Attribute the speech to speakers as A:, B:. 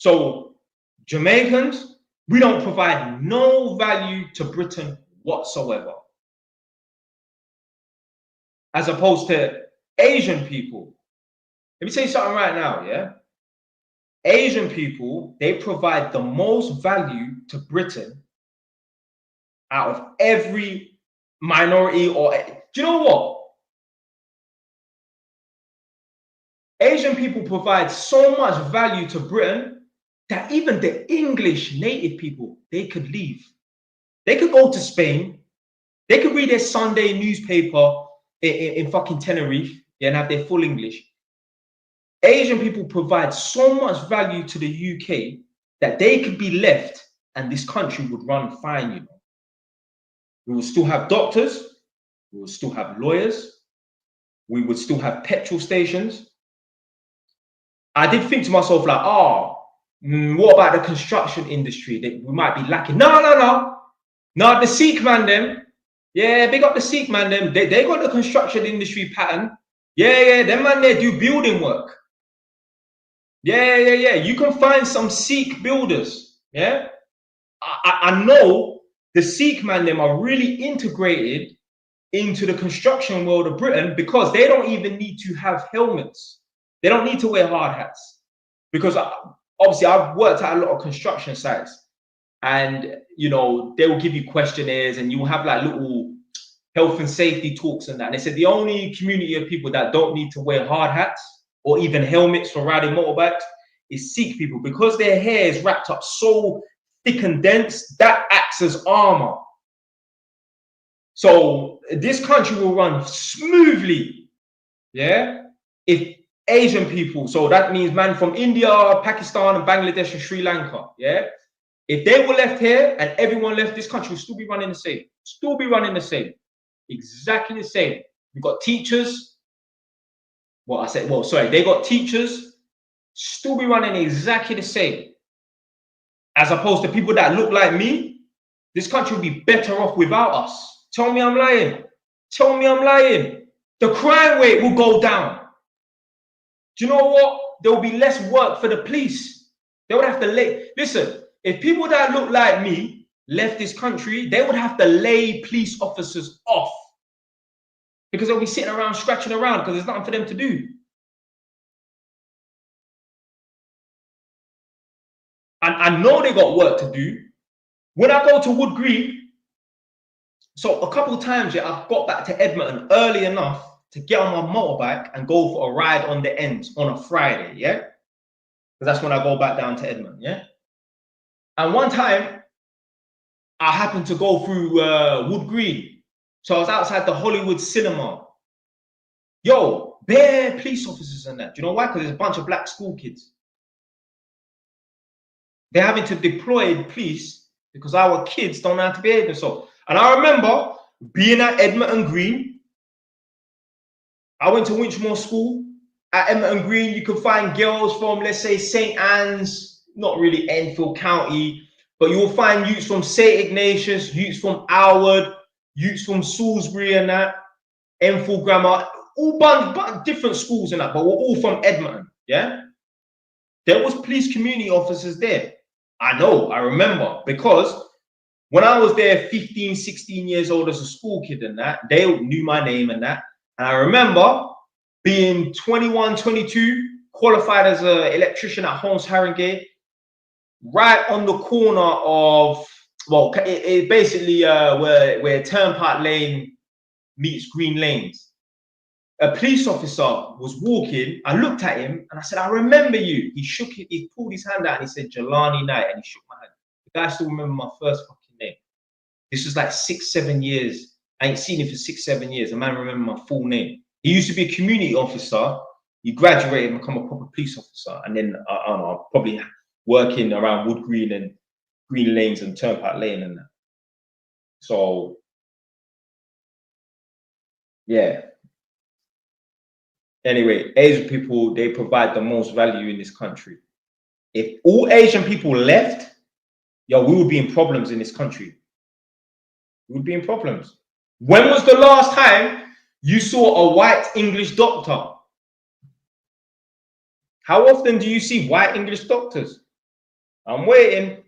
A: So Jamaicans, we don't provide no value to Britain whatsoever. As opposed to Asian people. Let me tell you something right now, yeah? Asian people, they provide the most value to Britain out of every minority or... Do you know what? Asian people provide so much value to Britain that even the English native people, they could leave. They could go to Spain. They could read their Sunday newspaper in fucking Tenerife, yeah, and have their full English. Asian people provide so much value to the UK that they could be left and this country would run fine, you know. We would still have doctors. We would still have lawyers. We would still have petrol stations. I did think to myself, like, what about the construction industry? That we might be lacking. No, the Sikh man, them. Yeah, big up the Sikh man, them. They got the construction industry pattern. Yeah, them man, they do building work. Yeah. You can find some Sikh builders. Yeah. I know the Sikh man, them are really integrated into the construction world of Britain because they don't even need to have helmets. They don't need to wear hard hats because obviously I've worked at a lot of construction sites and, you know, they will give you questionnaires and you will have like little health and safety talks and that. And they said the only community of people that don't need to wear hard hats or even helmets for riding motorbikes is Sikh people because their hair is wrapped up so thick and dense that acts as armor. So this country will run smoothly, yeah, if Asian people, so that means man from India, Pakistan, and Bangladesh and Sri Lanka, yeah, if they were left here and everyone left, this country will still be running the same, exactly the same. We've got teachers. They got teachers, still be running exactly the same. As opposed to people that look like me, this country will be better off without us. Tell me I'm lying. The crime rate will go down. Do you know what? There will be less work for the police. They would have to listen, if people that look like me left this country, they would have to lay police officers off because they'll be sitting around scratching around because there's nothing for them to do. And I know they got work to do. When I go to Wood Green, so a couple of times, yeah, I've got back to Edmonton early enough to get on my motorbike and go for a ride on the ends on a Friday, yeah? Because that's when I go back down to Edmonton, yeah? And one time, I happened to go through Wood Green. So I was outside the Hollywood Cinema. Yo, bare police officers and that. Do you know why? Because there's a bunch of black school kids. They're having to deploy the police because our kids don't know how to behave themselves. And I remember being at Edmonton Green. I went to Winchmore School. At Edmonton Green, you could find girls from, let's say, St. Anne's, not really Enfield County, but you will find youths from St. Ignatius, youths from Howard, youths from Salisbury and that, Enfield Grammar, all but different schools and that, but we're all from Edmonton, yeah? There was police community officers there. I know, I remember, because when I was there 15, 16 years old as a school kid and that, they knew my name and that. And I remember being 21, 22, qualified as an electrician at Holmes Haringey, right on the corner of, well, it basically where Turnpike Lane meets Green Lanes. A police officer was walking. I looked at him and I said, I remember you. He pulled his hand out and he said, Jelani Knight, and he shook my hand. The guy still remember my first fucking name. This was like 6, 7 years. I ain't seen him for 6, 7 years. The man remember my full name. He used to be a community officer. He graduated and become a proper police officer. And then, I don't know, probably working around Wood Green and Green Lanes and Turnpike Lane and that. So, yeah. Anyway, Asian people, they provide the most value in this country. If all Asian people left, yo, we would be in problems in this country. We would be in problems. When was the last time you saw a white English doctor? How often do you see white English doctors? I'm waiting.